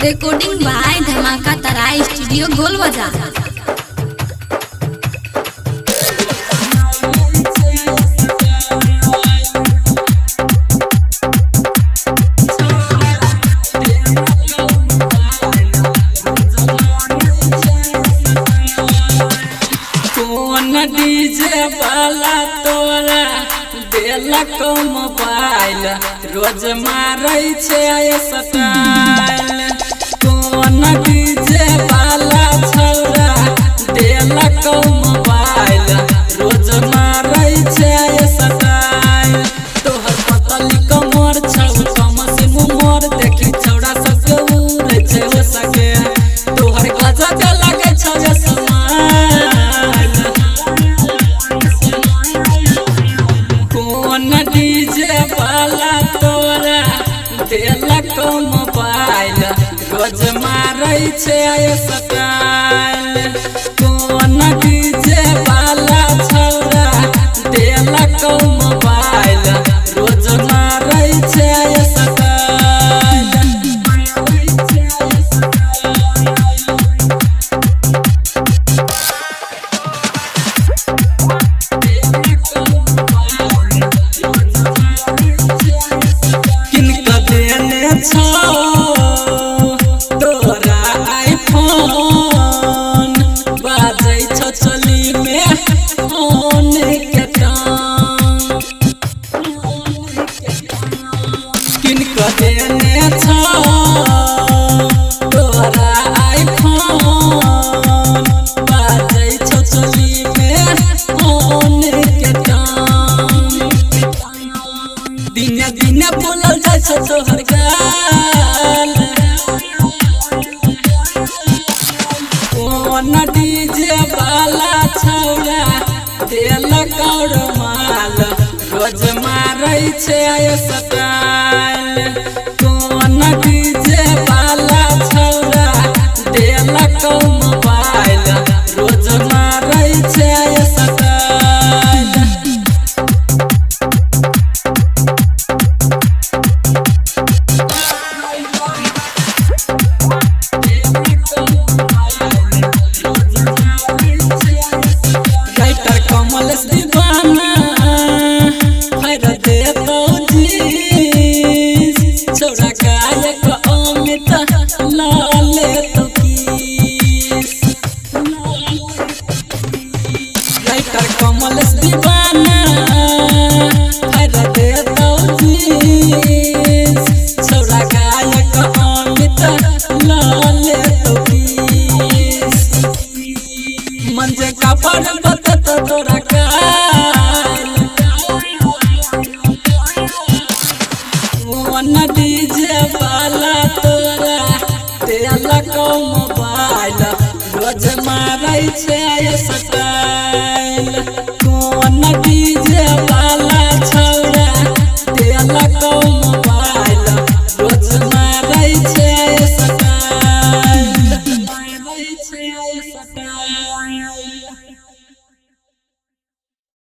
Recording by धमाका तराई studio गोल बाजार। DJ वाला तोरा देलक मोबाइल रोज मारै छै स्टाइल। कोन डीजे वाला छौरा देलक मोबाइल रोज मारै छै स्टाइल। तोहर पतली कमर छौ कम से मुमर देखी छौरा सबके उड़ै छै हो सके। तोहर गजब लगे छौ डीजे वाला तोरा देलक मोबाइल रोज मारै छै स्टाइल। कोन डीजे वाला छौरा देलक मोबाइल रोज मारै छै स्टाइल। तोरा आईफोन बाजै छौ चली में फोन के टांग किनक देने छौ। तोरा आईफोन बाजै छौ चली में फोन के टांग। दिने दिने बोलल जाइ छौ तोहर गाल। कोन डीजे वाला छौरा देलक माल रोज मारै छै स्टाइल। कोन डीजे वाला छौरा देलक मोबाइल रोज मारै छै स्टाइल। कमलेश दीवाना भर देतौ जीस छौरा गायक अमित लाले तो किस। राइटर कमलेश दीवाना भर देतौ जीस छौरा गायक अमित लाले तो किस। मन जे कपड़ तोरा काल कोन डीजे वाला तोरा देलक मोबाइल रोज मारै छै स्टाइल। कोन